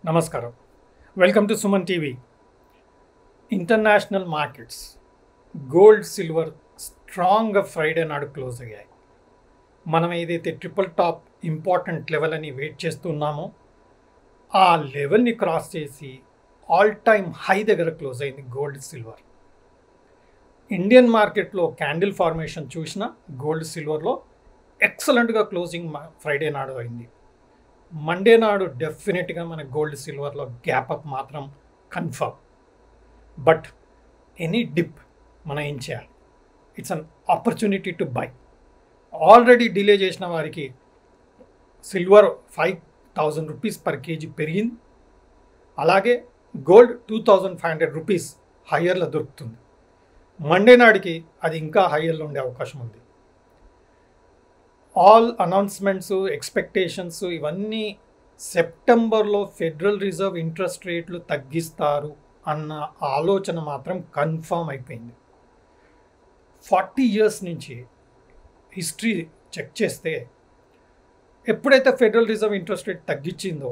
నమస్కారం. Welcome to Suman TV. International markets gold, silver స్ట్రాంగ్గా Friday నాడు క్లోజ్ అయ్యాయి. మనం ఏదైతే ట్రిపుల్ టాప్ ఇంపార్టెంట్ లెవెల్ అని వెయిట్ చేస్తున్నామో ఆ లెవెల్ని క్రాస్ చేసి ఆల్ టైమ్ హై దగ్గర క్లోజ్ అయింది గోల్డ్, సిల్వర్. ఇండియన్ మార్కెట్లో క్యాండిల్ ఫార్మేషన్ చూసిన గోల్డ్, సిల్వర్లో ఎక్సలెంట్గా క్లోజింగ్ ఫ్రైడే నాడు అయింది. మండే నాడు డెఫినెట్గా మన గోల్డ్, సిల్వర్లో గ్యాప్ అప్ మాత్రం కన్ఫర్మ్. బట్ ఎనీ డిప్ మనం ఏం చేయాలి? It's an opportunity to buy. Already delay చేసిన వారికి సిల్వర్ 5,000 రూపీస్ పర్ కేజీ పెరిగింది. అలాగే గోల్డ్ 2,500 రూపీస్ హయ్యర్లో దొరుకుతుంది. మండే నాడికి అది ఇంకా హయ్యర్లో ఉండే అవకాశం ఉంది. ఆల్ అనౌన్స్మెంట్స్, ఎక్స్పెక్టేషన్స్ ఇవన్నీ సెప్టెంబర్లో ఫెడరల్ రిజర్వ్ ఇంట్రెస్ట్ రేట్లు తగ్గిస్తారు అన్న ఆలోచన మాత్రం కన్ఫర్మ్ అయిపోయింది. 40 ఇయర్స్ నుంచి హిస్టరీ చెక్ చేస్తే ఎప్పుడైతే ఫెడరల్ రిజర్వ్ ఇంట్రెస్ట్ రేట్ తగ్గించిందో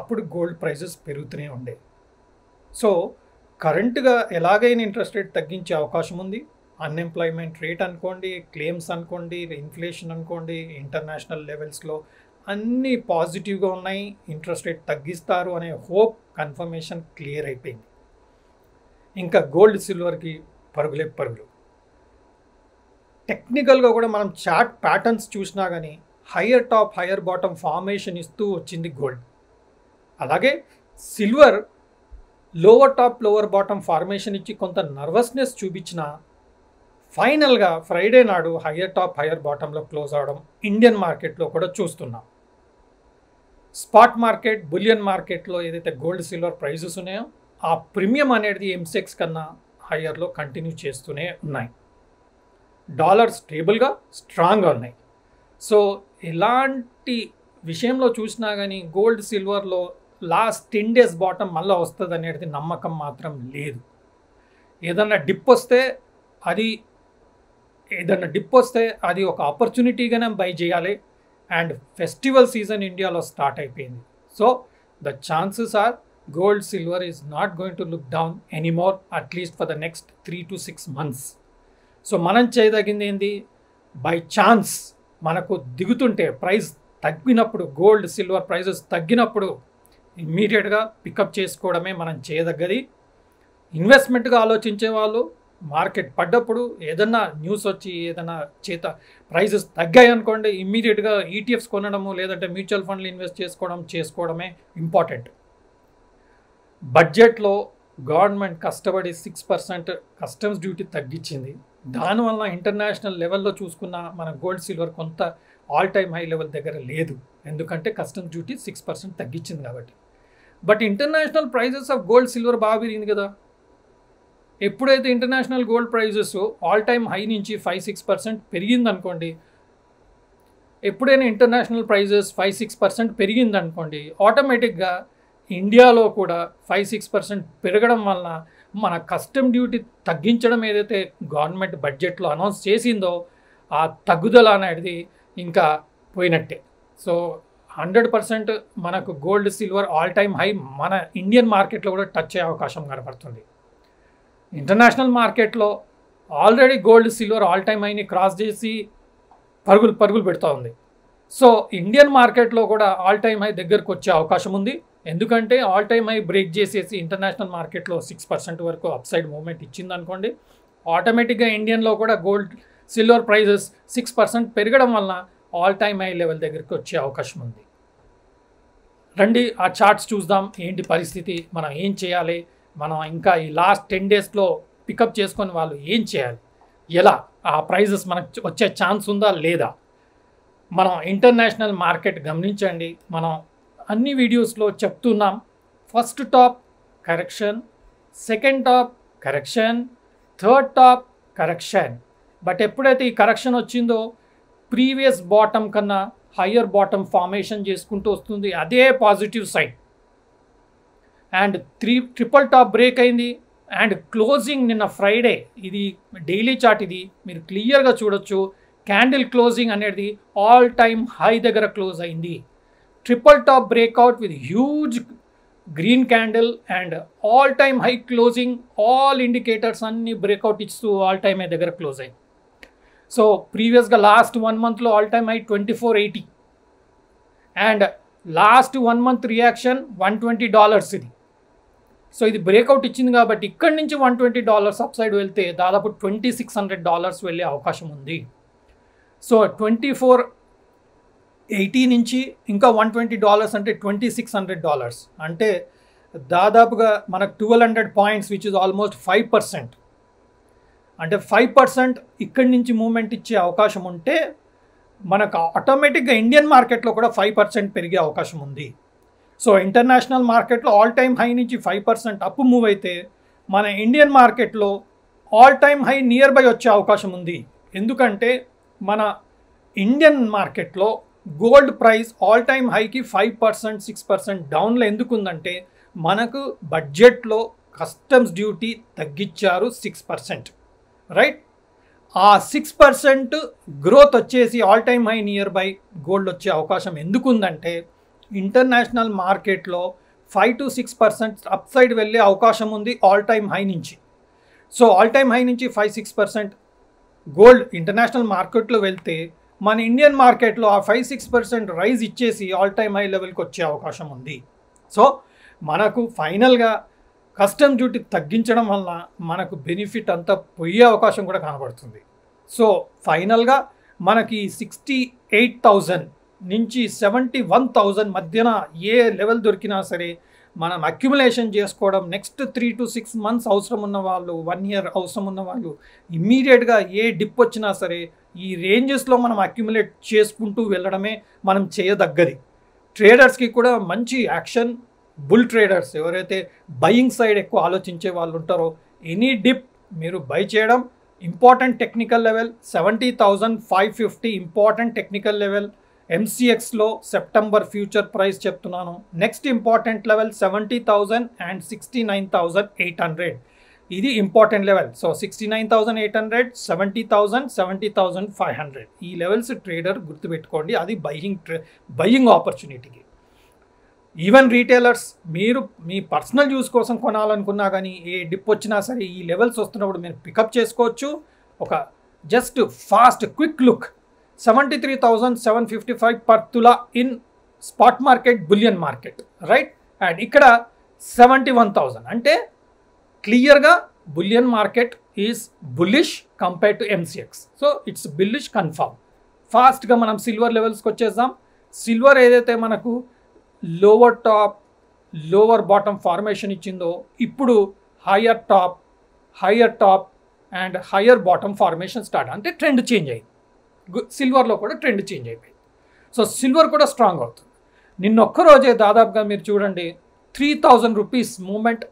అప్పుడు గోల్డ్ ప్రైజెస్ పెరుగుతూనే ఉండే. సో కరెంట్గా ఎలాగైనా ఇంట్రెస్ట్ రేట్ తగ్గించే అవకాశం ఉంది. అన్ఎంప్లాయ్మెంట్ రేట్ అనుకోండి, క్లెయిమ్స్ అనుకోండి, ఇన్ఫ్లేషన్ అనుకోండి, ఇంటర్నేషనల్ లెవెల్స్లో అన్నీ పాజిటివ్గా ఉన్నాయి. ఇంట్రెస్ట్ రేట్ తగ్గిస్తారు అనే హోప్, కన్ఫర్మేషన్ క్లియర్ అయిపోయింది. ఇంకా గోల్డ్, సిల్వర్కి పరుగులే పరుగులు. టెక్నికల్గా కూడా మనం చార్ట్ ప్యాటర్న్స్ చూసినా కానీ higher top, higher bottom formation ఇస్తూ వచ్చింది గోల్డ్. అలాగే silver lower top, lower bottom formation ఇచ్చి కొంత నర్వస్నెస్ చూపించిన ఫైనల్గా ఫ్రైడే నాడు హయ్యర్ టాప్, హయ్యర్ బాటంలో క్లోజ్ అవడం ఇండియన్ మార్కెట్లో కూడా చూస్తున్నాం. స్పాట్ మార్కెట్, బులియన్ మార్కెట్లో ఏదైతే గోల్డ్, సిల్వర్ ప్రైజెస్ ఉన్నాయో ఆ ప్రీమియం అనేది ఎంసెక్స్ కన్నా హయ్యర్లో కంటిన్యూ చేస్తూనే ఉన్నాయి. డాలర్ స్టేబుల్గా, స్ట్రాంగ్గా ఉన్నాయి. సో ఇలాంటి విషయంలో చూసినా కానీ గోల్డ్, సిల్వర్లో లాస్ట్ 10 days బాటమ్ మళ్ళీ వస్తుంది అనేది నమ్మకం మాత్రం లేదు. ఏదన్నా డిప్ వస్తే అది ఒక ఆపర్చునిటీగానే బై చేయాలి. అండ్ ఫెస్టివల్ సీజన్ ఇండియాలో స్టార్ట్ అయిపోయింది. So the chances are gold, silver is not going to look down anymore, at least for the next 3 to 6 months. So మనం చేయదగింది ఏంది? బై ఛాన్స్ మనకు దిగుతుంటే, ప్రైస్ తగ్గినప్పుడు, గోల్డ్, సిల్వర్ ప్రైజెస్ తగ్గినప్పుడు ఇమ్మీడియట్గా పికప్ చేసుకోవడమే మనం చేయదగ్గది. ఇన్వెస్ట్మెంట్గా ఆలోచించే వాళ్ళు మార్కెట్ పడ్డప్పుడు ఏదన్నా న్యూస్ వచ్చి ఏదైనా ప్రైజెస్ తగ్గాయి అనుకోండి, ఇమ్మీడియట్గా ఈటీఎఫ్స్ కొనడము లేదంటే మ్యూచువల్ ఫండ్లు ఇన్వెస్ట్ చేసుకోవడమే ఇంపార్టెంట్. బడ్జెట్లో గవర్నమెంట్ కష్టపడి 6% కస్టమ్స్ డ్యూటీ తగ్గించింది. దానివల్ల ఇంటర్నేషనల్ లెవెల్లో చూసుకున్న మన గోల్డ్, సిల్వర్ కొంత ఆల్ టైమ్ హై లెవెల్ దగ్గర లేదు. ఎందుకంటే కస్టమ్స్ డ్యూటీ 6% తగ్గించింది కాబట్టి. But international prices of gold, silver బాగా పెరిగింది కదా. ఎప్పుడైతే international gold prices all time high నుంచి 5-6% పెరిగిందనుకోండి, ఎప్పుడైనా ఇంటర్నేషనల్ ప్రైజెస్ 5-6% పెరిగిందనుకోండి, ఆటోమేటిక్గా ఇండియాలో కూడా 5-6% పెరగడం వలన మన కస్టమ్ డ్యూటీ తగ్గించడం ఏదైతే గవర్నమెంట్ బడ్జెట్లో అనౌన్స్ చేసిందో ఆ తగ్గుదల అనేది ఇంకా పోయినట్టే. సో 100% మనకు gold, silver all time high మన ఇండియన్ మార్కెట్లో కూడా టచ్ అయ్యే అవకాశం కనపడుతుంది. ఇంటర్నేషనల్ మార్కెట్లో already gold, silver all time హైని క్రాస్ చేసి పరుగులు పెడుతూ ఉంది. సో ఇండియన్ మార్కెట్లో కూడా ఆల్ టైమ్ హై దగ్గరకు వచ్చే అవకాశం ఉంది. ఎందుకంటే ఆల్ టైమ్ హై బ్రేక్ చేసేసి ఇంటర్నేషనల్ మార్కెట్లో 6% వరకు అప్సైడ్ మూవ్మెంట్ ఇచ్చింది అనుకోండి, ఆటోమేటిక్గా ఇండియన్లో కూడా గోల్డ్, సిల్వర్ ప్రైజెస్ 6% పెరగడం వలన ఆల్ టైమ్ హై లెవెల్ దగ్గరికి వచ్చే అవకాశం ఉంది. రండి ఆ చార్ట్స్ చూద్దాం. ఏంటి పరిస్థితి, మనం ఏం చేయాలి, మనం ఇంకా ఈ లాస్ట్ 10 daysలో పికప్ చేసుకొని వాళ్ళు ఏం చేయాలి, ఎలా ఆ ప్రైజెస్ మనకు వచ్చే ఛాన్స్ ఉందా లేదా. మనం ఇంటర్నేషనల్ మార్కెట్ గమనించండి. మనం అన్ని వీడియోస్లో చెప్తున్నాం, first top correction, second top correction, third top correction. But ఎప్పుడైతే ఈ కరెక్షన్ వచ్చిందో ప్రీవియస్ బాటమ్ కన్నా హయ్యర్ బాటమ్ ఫార్మేషన్ చేసుకుంటూ వస్తుంది. అదే positive side. And triple top break అయింది. అండ్ క్లోజింగ్ నిన్న ఫ్రైడే, ఇది డైలీ చార్ట్, ఇది మీరు క్లియర్గా చూడొచ్చు. క్యాండిల్ క్లోజింగ్ అనేది ఆల్ టైమ్ హై దగ్గర క్లోజ్ అయింది. Triple top breakout with huge green candle and all time high closing, all indicators అన్ని బ్రేక్అవుట్ ఇస్తూ ఆల్ టైమ్ హై దగ్గర క్లోజ్ అయింది. సో ప్రీవియస్గా లాస్ట్ 1 monthలో all time high 2480 and last 1 month reaction $120 ఇది. So ఇది బ్రేక్అవుట్ ఇచ్చింది కాబట్టి ఇక్కడి నుంచి $120 అప్సైడ్ వెళ్తే దాదాపు $2600 వెళ్ళే అవకాశం ఉంది. సో 2480 నుంచి ఇంకా $120 అంటే $2600, అంటే దాదాపుగా మనకు 1200 points విచ్ ఇస్ ఆల్మోస్ట్ 5%. అంటే 5% ఇక్కడి నుంచి మూమెంట్ ఇచ్చే అవకాశం ఉంటే మనకు ఆటోమేటిక్గా ఇండియన్ మార్కెట్లో కూడా 5% పెరిగే అవకాశం ఉంది. సో ఇంటర్నేషనల్ మార్కెట్లో ఆల్ టైమ్ హై నుంచి 5% అప్ మూవ్ అయితే మన ఇండియన్ మార్కెట్లో all time high near by వచ్చే అవకాశం ఉంది. ఎందుకంటే మన ఇండియన్ మార్కెట్లో గోల్డ్ ప్రైస్ ఆల్ టైమ్ హైకి 5% 6% డౌన్లో ఎందుకు ఉందంటే మనకు బడ్జెట్లో కస్టమ్స్ డ్యూటీ తగ్గించారు 6%, రైట్? ఆ 6% గ్రోత్ వచ్చేసి all time high near buy gold వచ్చే అవకాశం ఎందుకు ఉందంటే ఇంటర్నేషనల్ మార్కెట్లో 5 to 6% అప్ సైడ్ వెళ్ళే అవకాశం ఉంది ఆల్ టైమ్ హై నుంచి. సో ఆల్ టైమ్ హై నుంచి 5-6% గోల్డ్ ఇంటర్నేషనల్ మార్కెట్లో వెళ్తే మన ఇండియన్ మార్కెట్లో ఆ 5-6% రైజ్ ఇచ్చేసి ఆల్ టైమ్ హై లెవెల్కి వచ్చే అవకాశం ఉంది. సో మనకు ఫైనల్గా కస్టమ్ డ్యూటీ తగ్గించడం వల్ల మనకు బెనిఫిట్ అంతా పోయే అవకాశం కూడా కనబడుతుంది. సో ఫైనల్గా మనకి 68,000 నుంచి 71,000 మధ్యన ఏ లెవెల్ దొరికినా సరే మనం అక్యుములేషన్ చేసుకోవడం, నెక్స్ట్ 3 to 6 months అవసరం ఉన్న వాళ్ళు, 1 year అవసరం ఉన్న వాళ్ళు ఇమ్మీడియట్గా ఏ డిప్ వచ్చినా సరే ఈ రేంజెస్లో మనం అక్యుములేట్ చేసుకుంటూ వెళ్ళడమే మనం చేయదగ్గది. ట్రేడర్స్కి కూడా మంచి యాక్షన్. బుల్ ట్రేడర్స్ ఎవరైతే బయింగ్ సైడ్ ఎక్కువ ఆలోచించే వాళ్ళు ఉంటారో ఎనీ డిప్ మీరు బై చేయడం. Important technical level 70,550 important technical level. ఎంసీఎక్స్లో సెప్టెంబర్ ఫ్యూచర్ ప్రైస్ చెప్తున్నాను. నెక్స్ట్ ఇంపార్టెంట్ లెవెల్ 70,000 అండ్ 69,800, ఇది ఇంపార్టెంట్ లెవెల్. సో 69,800, 70,000, 70,500 ఈ లెవెల్స్ ట్రేడర్ గుర్తుపెట్టుకోండి. అది బయింగ్ ఆపర్చునిటీకి. ఈవెన్ రీటైలర్స్ మీరు మీ పర్సనల్ యూస్ కోసం కొనాలనుకున్నా కానీ ఏ డిప్ వచ్చినా సరే ఈ లెవెల్స్ వస్తున్నప్పుడు మీరు పికప్ చేసుకోవచ్చు. ఒక just fast quick look 73,755 per తులా in spot market, bullion market, right? And ఇక్కడ 71,000 అంటే క్లియర్గా bullion market is bullish compare to MCX. So it's bullish confirm. ఫాస్ట్గా మనం సిల్వర్ లెవెల్స్కి వచ్చేద్దాం. సిల్వర్ ఏదైతే మనకు lower top lower bottom formation ఇచ్చిందో ఇప్పుడు higher top and higher bottom formation start, అంటే ట్రెండ్ చేంజ్ అయింది. సిల్వర్లో కూడా ట్రెండ్ చేంజ్ అయిపోయింది. సో సిల్వర్ కూడా స్ట్రాంగ్ అవుతుంది. నిన్నొక్కరోజే దాదాపుగా మీరు చూడండి 3,000 రూపీస్ మూమెంట్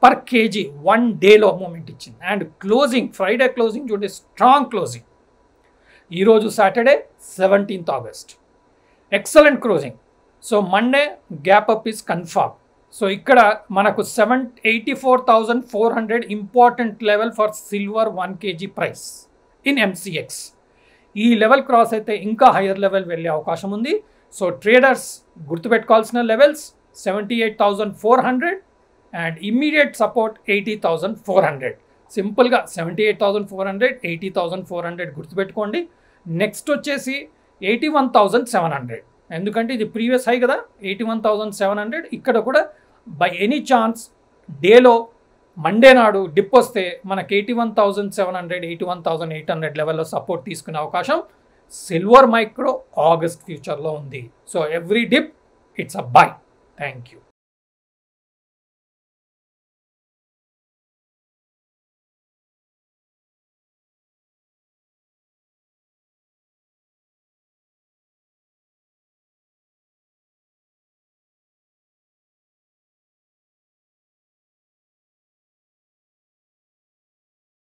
పర్ కేజీ 1 డేలో మూమెంట్ ఇచ్చింది. అండ్ క్లోజింగ్ ఫ్రైడే క్లోజింగ్ చూడండి, స్ట్రాంగ్ క్లోజింగ్. ఈరోజు Saturday 17th August excellent closing. So Monday gap up is confirm. So ఇక్కడ మనకు 84,400 important level for silver 1 kg price in MCX. ఈ level cross అయితే ఇంకా higher level వెళ్ళే అవకాశం ఉంది. సో ట్రేడర్స్ గుర్తుపెట్టుకోవాల్సిన లెవెల్స్ 78,400 అండ్ ఇమ్మీడియట్ సపోర్ట్ 80,400. సింపుల్గా 78,400, 80,400 గుర్తుపెట్టుకోండి. నెక్స్ట్ వచ్చేసి 81,700, ఎందుకంటే ఇది ప్రీవియస్ హై కదా 81,700. ఇక్కడ కూడా బై ఎనీ ఛాన్స్ డేలో మండే నాడు డిప్ వస్తే మనకి 81,700, 81,800 లెవెల్లో సపోర్ట్ తీసుకునే అవకాశం సిల్వర్ మైక్రో ఆగస్ట్ ఫ్యూచర్లో ఉంది. So every dip it's a by. Thank you.